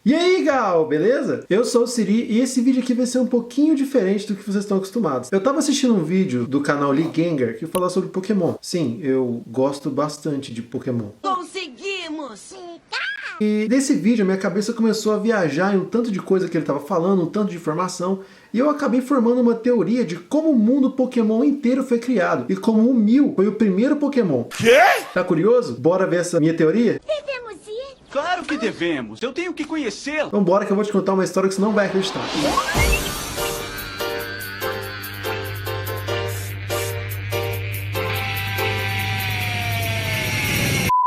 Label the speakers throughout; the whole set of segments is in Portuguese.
Speaker 1: E aí, Gal, beleza? Eu sou o Siri e esse vídeo aqui vai ser um pouquinho diferente do que vocês estão acostumados. Eu tava assistindo um vídeo do canal Lee Ganger que fala sobre Pokémon. Sim, eu gosto bastante de Pokémon.
Speaker 2: Conseguimos!
Speaker 1: E nesse vídeo minha cabeça começou a viajar em um tanto de coisa que ele tava falando, um tanto de informação, e eu acabei formando uma teoria de como o mundo Pokémon inteiro foi criado e como o Mew foi o primeiro Pokémon.
Speaker 3: Quê?
Speaker 1: Tá curioso? Bora ver essa minha teoria?
Speaker 2: Devemos ir?
Speaker 3: Claro que devemos. Eu tenho que conhecê-lo.
Speaker 1: Então bora que eu vou te contar uma história que você não vai acreditar.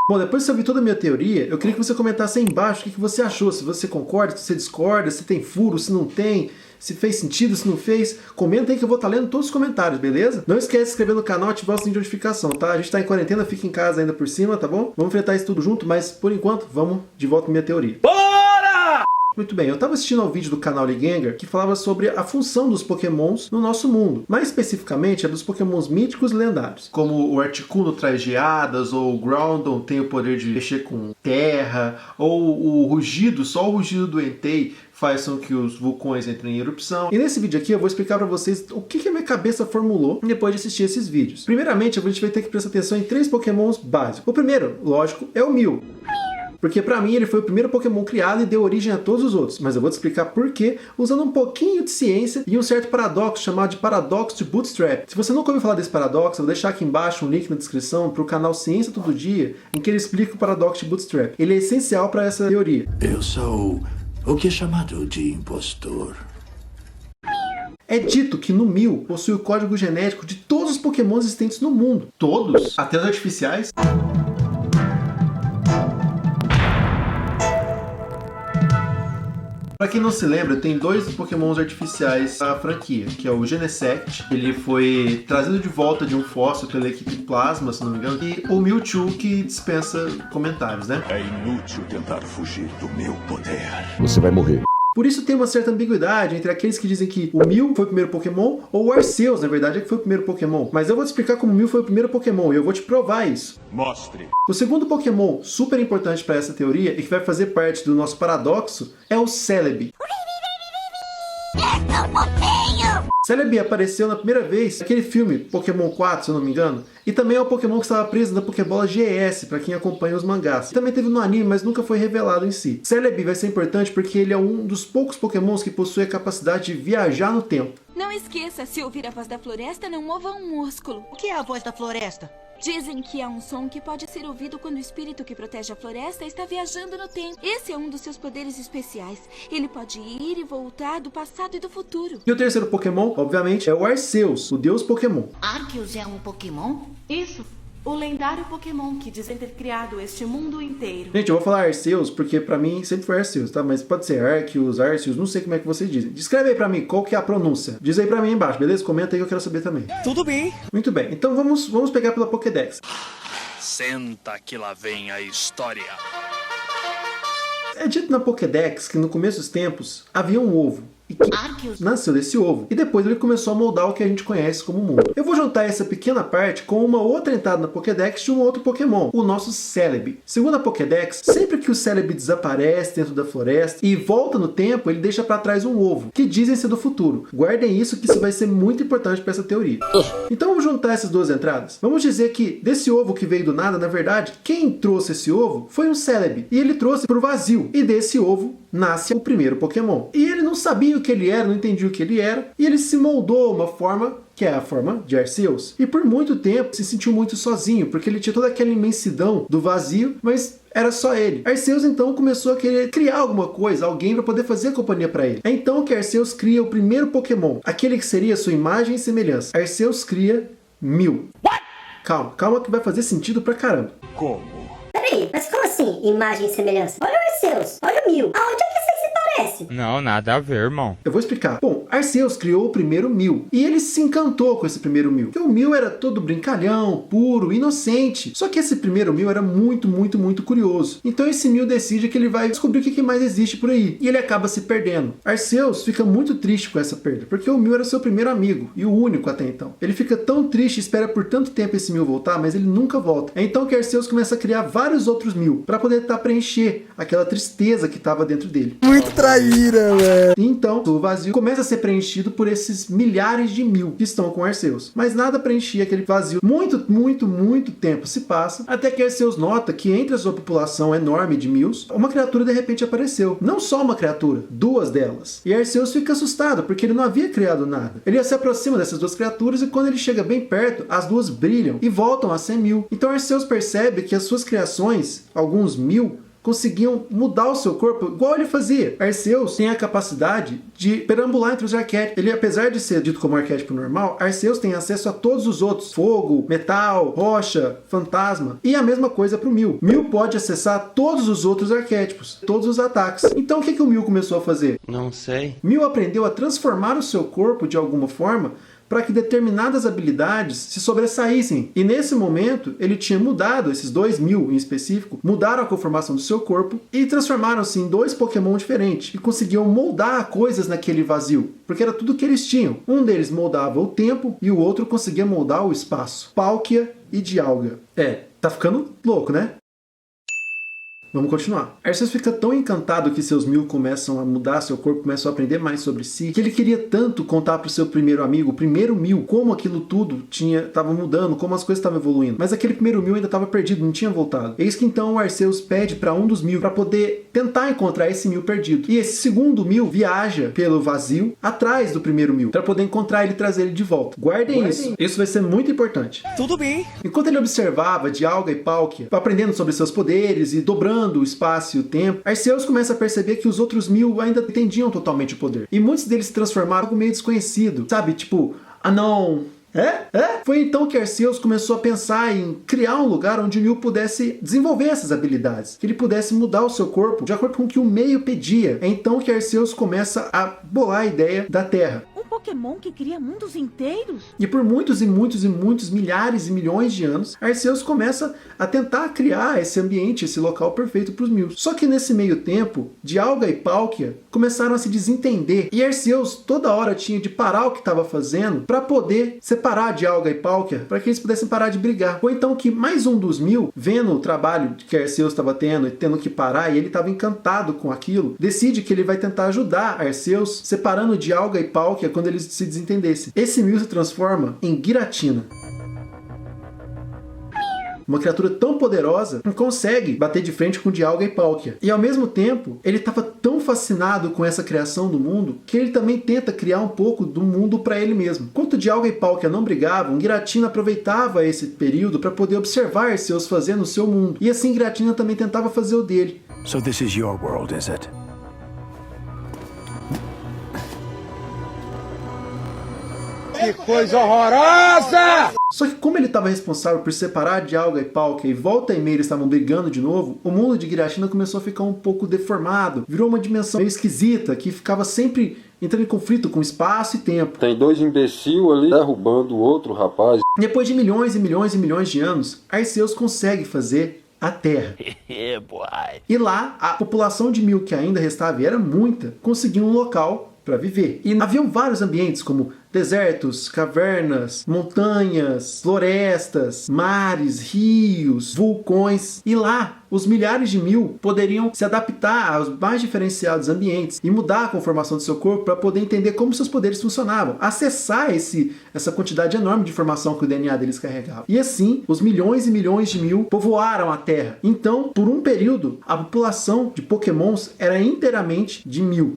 Speaker 1: Bom, depois de você ouvir toda a minha teoria, eu queria que você comentasse aí embaixo o que você achou, se você concorda, se você discorda, se tem furo, se não tem, se fez sentido, se não fez. Comenta aí que eu vou estar lendo todos os comentários, beleza? Não esquece de se inscrever no canal e ativar o sininho de notificação, tá? A gente tá em quarentena, fica em casa ainda por cima, tá bom? Vamos enfrentar isso tudo junto, mas por enquanto, vamos de volta à minha teoria.
Speaker 3: Bora!
Speaker 1: Muito bem, eu estava assistindo ao vídeo do canal Lee Ganger que falava sobre a função dos Pokémons no nosso mundo. Mais especificamente, a dos Pokémons míticos e lendários. Como o Articuno traz geadas, ou o Groudon tem o poder de mexer com terra, ou o rugido, só o rugido do Entei faz com que os vulcões entrem em erupção. E nesse vídeo aqui eu vou explicar para vocês o que a minha cabeça formulou depois de assistir esses vídeos. Primeiramente, a gente vai ter que prestar atenção em 3 Pokémons básicos. O primeiro, lógico, é o Mew. Porque pra mim ele foi o primeiro Pokémon criado e deu origem a todos os outros. Mas eu vou te explicar por quê, usando um pouquinho de ciência e um certo paradoxo chamado de paradoxo de Bootstrap. Se você nunca ouviu falar desse paradoxo, eu vou deixar aqui embaixo um link na descrição para o canal Ciência Todo Dia, em que ele explica o paradoxo de Bootstrap. Ele é essencial para essa teoria.
Speaker 4: Eu sou o que é chamado de impostor.
Speaker 1: É dito que no Mew possui o código genético de todos os Pokémon existentes no mundo. Todos? Até os artificiais? Pra quem não se lembra, tem 2 Pokémons artificiais da franquia, que é o Genesect, ele foi trazido de volta de um fóssil pela equipe Plasma, se não me engano, e o Mewtwo, que dispensa comentários, né?
Speaker 4: É inútil tentar fugir do meu poder.
Speaker 5: Você vai morrer.
Speaker 1: Por isso tem uma certa ambiguidade entre aqueles que dizem que o Mew foi o primeiro Pokémon, ou o Arceus, na verdade, é que foi o primeiro Pokémon. Mas eu vou te explicar como o Mew foi o primeiro Pokémon, e eu vou te provar isso.
Speaker 4: Mostre.
Speaker 1: O segundo Pokémon super importante para essa teoria, e que vai fazer parte do nosso paradoxo, é o Celebi. Celebi apareceu na primeira vez naquele filme Pokémon 4, se eu não me engano, e também é o Pokémon que estava preso na Pokébola GS, para quem acompanha os mangás. Também teve no anime, mas nunca foi revelado em si. Celebi vai ser importante porque ele é um dos poucos Pokémons que possui a capacidade de viajar no tempo.
Speaker 2: Não esqueça, se ouvir a voz da floresta, não mova um músculo.
Speaker 6: O que é a voz da floresta?
Speaker 2: Dizem que é um som que pode ser ouvido quando o espírito que protege a floresta está viajando no tempo. Esse é um dos seus poderes especiais. Ele pode ir e voltar do passado e do futuro.
Speaker 1: E o terceiro Pokémon, obviamente, é o Arceus, o deus Pokémon.
Speaker 6: Arceus é um Pokémon?
Speaker 7: Isso, o lendário Pokémon que dizem ter criado este mundo inteiro.
Speaker 1: Gente, eu vou falar Arceus porque pra mim sempre foi Arceus, tá? Mas pode ser Arceus, Arceus, não sei como é que vocês dizem. Descreve aí pra mim qual que é a pronúncia. Diz aí pra mim embaixo, beleza? Comenta aí que eu quero saber também.
Speaker 3: Tudo bem.
Speaker 1: Muito bem, então vamos pegar pela Pokédex.
Speaker 8: Senta que lá vem a história.
Speaker 1: É dito na Pokédex que no começo dos tempos havia um ovo. E que
Speaker 6: Arceus
Speaker 1: nasceu desse ovo. E depois ele começou a moldar o que a gente conhece como mundo. Eu vou juntar essa pequena parte com uma outra entrada na Pokédex de um outro Pokémon, o nosso Celebi. Segundo a Pokédex, sempre que o Celebi desaparece dentro da floresta e volta no tempo, ele deixa para trás um ovo, que dizem ser do futuro. Guardem isso que isso vai ser muito importante para essa teoria. Então vamos juntar essas 2 entradas. Vamos dizer que desse ovo que veio do nada, na verdade, quem trouxe esse ovo foi um Celebi. E ele trouxe para o vazio. E desse ovo nasce o primeiro Pokémon. E ele não sabia o que ele era, não entendia o que ele era, e ele se moldou uma forma que é a forma de Arceus. E por muito tempo se sentiu muito sozinho, porque ele tinha toda aquela imensidão do vazio, mas era só ele. Arceus então começou a querer criar alguma coisa, alguém para poder fazer companhia para ele. É então que Arceus cria o primeiro Pokémon, aquele que seria sua imagem e semelhança. Arceus cria Mew. Calma que vai fazer sentido pra caramba.
Speaker 4: Como?
Speaker 9: Peraí, mas como assim, imagem e semelhança? Olha o Arceus, olha o Mew. Aonde é que você se parece?
Speaker 10: Não, nada a ver, irmão.
Speaker 1: Eu vou explicar. Bom, Arceus criou o primeiro Mew, e ele se encantou com esse primeiro Mew, porque o Mew era todo brincalhão, puro, inocente. Só que esse primeiro Mew era muito curioso. Então esse Mew decide que ele vai descobrir o que mais existe por aí, e ele acaba se perdendo. Arceus fica muito triste com essa perda, porque o Mew era seu primeiro amigo, e o único até então. Ele fica tão triste, espera por tanto tempo esse Mew voltar, mas ele nunca volta. É então que Arceus começa a criar vários outros Mew, para poder preencher aquela tristeza que estava dentro dele.
Speaker 5: Muito traíra, velho.
Speaker 1: Então, o vazio começa a ser preenchido por esses milhares de Mew que estão com Arceus. Mas nada preenchia aquele vazio. Muito tempo se passa, até que Arceus nota que entre a sua população enorme de Mews, uma criatura de repente apareceu. Não só uma criatura, duas delas. E Arceus fica assustado, porque ele não havia criado nada. Ele se aproxima dessas duas criaturas e quando ele chega bem perto, as duas brilham e voltam a ser Mew. Então Arceus percebe que as suas criações, alguns Mew, conseguiam mudar o seu corpo igual ele fazia. Arceus tem a capacidade de perambular entre os arquétipos. Ele, apesar de ser dito como arquétipo normal, Arceus tem acesso a todos os outros. Fogo, metal, rocha, fantasma. E a mesma coisa para o Mew. Mew pode acessar todos os outros arquétipos, todos os ataques. Então o que o Mew começou a fazer?
Speaker 10: Não sei.
Speaker 1: Mew aprendeu a transformar o seu corpo de alguma forma para que determinadas habilidades se sobressaíssem. E nesse momento, ele tinha mudado, esses dois Mew em específico, mudaram a conformação do seu corpo e transformaram-se em dois Pokémon diferentes e conseguiam moldar coisas naquele vazio, porque era tudo que eles tinham. Um deles moldava o tempo e o outro conseguia moldar o espaço. Palkia e Dialga. Tá ficando louco, né? Vamos continuar. Arceus fica tão encantado que seus Mew começam a mudar seu corpo, começam a aprender mais sobre si, que ele queria tanto contar pro seu primeiro amigo, o primeiro Mew, como aquilo tudo estava mudando, como as coisas estavam evoluindo. Mas aquele primeiro Mew ainda estava perdido, não tinha voltado. Eis que então o Arceus pede para um dos Mew para poder tentar encontrar esse Mew perdido. E esse segundo Mew viaja pelo vazio atrás do primeiro Mew, para poder encontrar ele e trazer ele de volta. Guardem isso. Isso vai ser muito importante.
Speaker 5: Tudo bem.
Speaker 1: Enquanto ele observava Dialga e Palkia, aprendendo sobre seus poderes e dobrando o espaço e o tempo, Arceus começa a perceber que os outros Mew ainda entendiam totalmente o poder. E muitos deles se transformaram em algo meio desconhecido. Sabe, tipo, não. Foi então que Arceus começou a pensar em criar um lugar onde o Mew pudesse desenvolver essas habilidades, que ele pudesse mudar o seu corpo de acordo com o que o meio pedia. É então que Arceus começa a bolar a ideia da Terra.
Speaker 11: Pokémon que cria mundos inteiros?
Speaker 1: E por muitos milhares e milhões de anos, Arceus começa a tentar criar esse ambiente, esse local perfeito para os Mews. Só que nesse meio tempo, Dialga e Palkia começaram a se desentender. E Arceus toda hora tinha de parar o que estava fazendo para poder separar Dialga e Palkia, para que eles pudessem parar de brigar. Foi então que mais um dos Mew, vendo o trabalho que Arceus estava tendo e tendo que parar, e ele estava encantado com aquilo, decide que ele vai tentar ajudar Arceus, separando Dialga e Palkia quando eles se desentendessem. Esse Mew se transforma em Giratina. Uma criatura tão poderosa que consegue bater de frente com Dialga e Palkia. E ao mesmo tempo, ele estava tão fascinado com essa criação do mundo que ele também tenta criar um pouco do mundo para ele mesmo. Enquanto Dialga e Palkia não brigavam, Giratina aproveitava esse período para poder observar Arceus fazendo o seu mundo. E assim Giratina também tentava fazer o dele.
Speaker 4: So this is your world, is it?
Speaker 5: Que coisa horrorosa!
Speaker 1: Só que como ele estava responsável por separar Dialga e Palkia e volta e meia eles estavam brigando de novo, o mundo de Giratina começou a ficar um pouco deformado. Virou uma dimensão meio esquisita, que ficava sempre entrando em conflito com espaço e tempo.
Speaker 12: Tem dois imbecil ali derrubando o outro rapaz.
Speaker 1: Depois de milhões e milhões e milhões de anos, Arceus consegue fazer a Terra. E lá, a população de Mew que ainda restava, e era muita, conseguiu um local para viver. E haviam vários ambientes, como desertos, cavernas, montanhas, florestas, mares, rios, vulcões. E lá, os milhares de Mew poderiam se adaptar aos mais diferenciados ambientes e mudar a conformação do seu corpo para poder entender como seus poderes funcionavam, acessar essa quantidade enorme de informação que o DNA deles carregava. E assim, os milhões e milhões de Mew povoaram a Terra. Então, por um período, a população de Pokémons era inteiramente de Mew.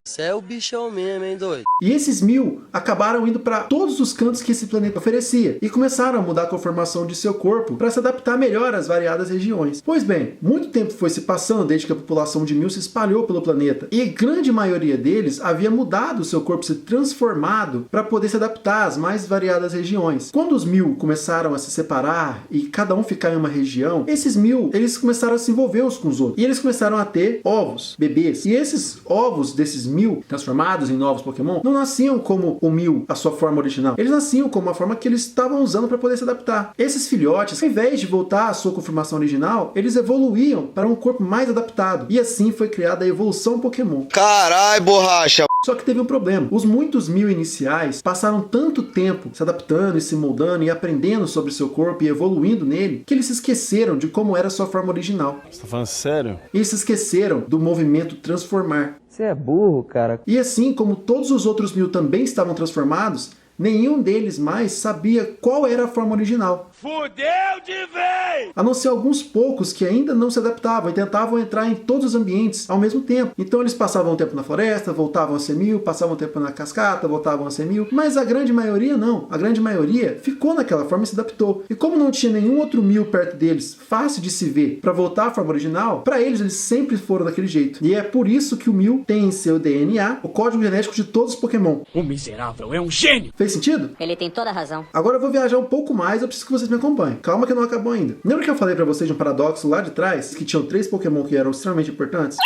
Speaker 13: Você é o bichão mesmo, hein, doido?
Speaker 1: E esses Mew acabaram indo para todos os cantos que esse planeta oferecia e começaram a mudar a conformação de seu corpo para se adaptar melhor às variadas regiões. Pois bem, muito tempo foi se passando desde que a população de Mew se espalhou pelo planeta e a grande maioria deles havia mudado o seu corpo, se transformado para poder se adaptar às mais variadas regiões. Quando os Mew começaram a se separar e cada um ficar em uma região, esses Mew, eles começaram a se envolver uns com os outros e eles começaram a ter ovos, bebês. E esses ovos desses esses Mew transformados em novos Pokémon não nasciam como o Mew, a sua forma original. Eles nasciam como a forma que eles estavam usando para poder se adaptar. Esses filhotes, ao invés de voltar à sua conformação original, eles evoluíam para um corpo mais adaptado. E assim foi criada a evolução Pokémon.
Speaker 13: Carai, borracha!
Speaker 1: Só que teve um problema. Os muitos Mew iniciais passaram tanto tempo se adaptando e se moldando e aprendendo sobre seu corpo e evoluindo nele, que eles se esqueceram de como era a sua forma original.
Speaker 5: Você tá falando sério?
Speaker 1: Eles se esqueceram do movimento transformar.
Speaker 10: Você é burro, cara.
Speaker 1: E assim como todos os outros Mew também estavam transformados, nenhum deles mais sabia qual era a forma original.
Speaker 3: Fudeu de vez!
Speaker 1: A não ser alguns poucos que ainda não se adaptavam e tentavam entrar em todos os ambientes ao mesmo tempo. Então eles passavam um tempo na floresta, voltavam a ser Mew, passavam um tempo na cascata, voltavam a ser Mew, mas a grande maioria não. A grande maioria ficou naquela forma e se adaptou. E como não tinha nenhum outro Mew perto deles, fácil de se ver, para voltar à forma original, para eles sempre foram daquele jeito. E é por isso que o Mew tem em seu DNA o código genético de todos os Pokémon.
Speaker 3: O miserável é um gênio!
Speaker 1: Fez sentido?
Speaker 9: Ele tem toda a razão.
Speaker 1: Agora eu vou viajar um pouco mais, eu preciso que vocês me acompanhem. Calma que não acabou ainda. Lembra que eu falei pra vocês de um paradoxo lá de trás, que tinham 3 Pokémon que eram extremamente importantes?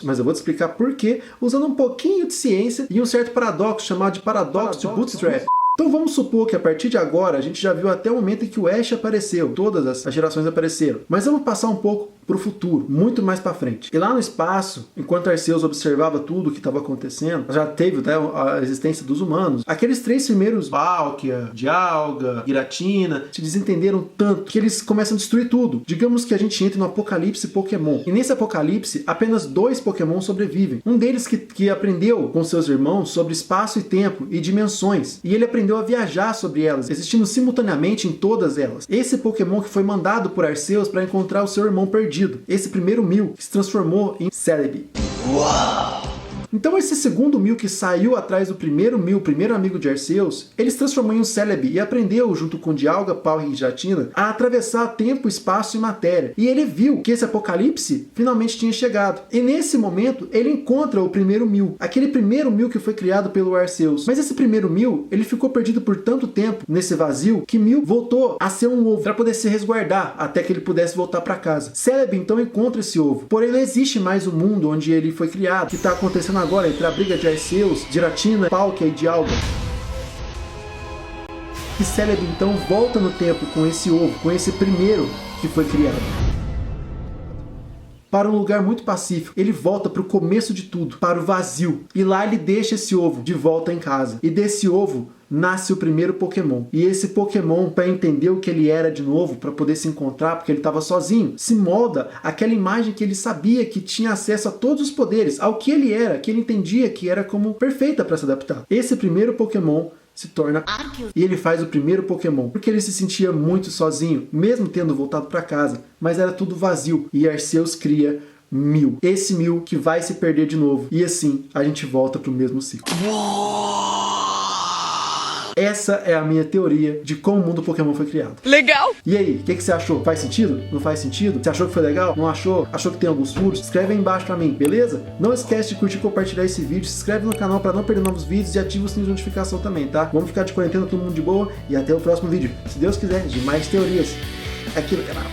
Speaker 1: Mas eu vou te explicar por quê, usando um pouquinho de ciência e um certo paradoxo chamado de paradoxo de Bootstrap. Então vamos supor que a partir de agora a gente já viu até o momento em que o Ash apareceu, todas as gerações apareceram. Mas vamos passar um pouco para o futuro, muito mais para frente. E lá no espaço, enquanto Arceus observava tudo o que estava acontecendo, já teve a existência dos humanos. Aqueles 3 primeiros, Palkia, Dialga, Giratina, se desentenderam tanto que eles começam a destruir tudo. Digamos que a gente entre no apocalipse Pokémon. E nesse apocalipse, apenas 2 Pokémon sobrevivem. Um deles que aprendeu com seus irmãos sobre espaço e tempo e dimensões. E ele aprendeu a viajar sobre elas, existindo simultaneamente em todas elas. Esse Pokémon que foi mandado por Arceus para encontrar o seu irmão perdido. Esse primeiro Mew que se transformou em Celebi. Uau! Então esse segundo Mew que saiu atrás do primeiro Mew, o primeiro amigo de Arceus, ele se transformou em um Celebi e aprendeu, junto com Dialga, Palkia e Giratina, a atravessar tempo, espaço e matéria. E ele viu que esse apocalipse finalmente tinha chegado. E nesse momento, ele encontra o primeiro Mew, aquele primeiro Mew que foi criado pelo Arceus. Mas esse primeiro Mew, ele ficou perdido por tanto tempo nesse vazio, que Mew voltou a ser um ovo, para poder se resguardar até que ele pudesse voltar para casa. Celebi então encontra esse ovo, porém não existe mais o mundo onde ele foi criado, que está acontecendo agora entre a briga de Arceus, Giratina, Palkia e Dialga. E Celebi então volta no tempo com esse ovo, com esse primeiro que foi criado, para um lugar muito pacífico. Ele volta para o começo de tudo, para o vazio. E lá ele deixa esse ovo de volta em casa. E desse ovo nasce o primeiro Pokémon. E esse Pokémon, para entender o que ele era de novo, para poder se encontrar, porque ele estava sozinho, se molda aquela imagem que ele sabia que tinha acesso a todos os poderes, ao que ele era, que ele entendia que era como perfeita para se adaptar. Esse primeiro Pokémon se torna Arceus. E ele faz o primeiro Pokémon, porque ele se sentia muito sozinho, mesmo tendo voltado para casa, mas era tudo vazio. E Arceus cria Mew. Esse Mew que vai se perder de novo. E assim, a gente volta para o mesmo ciclo. Essa é a minha teoria de como o mundo Pokémon foi criado.
Speaker 11: Legal!
Speaker 1: E aí, o que você achou? Faz sentido? Não faz sentido? Você achou que foi legal? Não achou? Achou que tem alguns furos? Escreve aí embaixo pra mim, beleza? Não esquece de curtir e compartilhar esse vídeo, se inscreve no canal pra não perder novos vídeos e ativa o sininho de notificação também, tá? Vamos ficar de quarentena, todo mundo de boa, e até o próximo vídeo. Se Deus quiser, de mais teorias aqui no canal.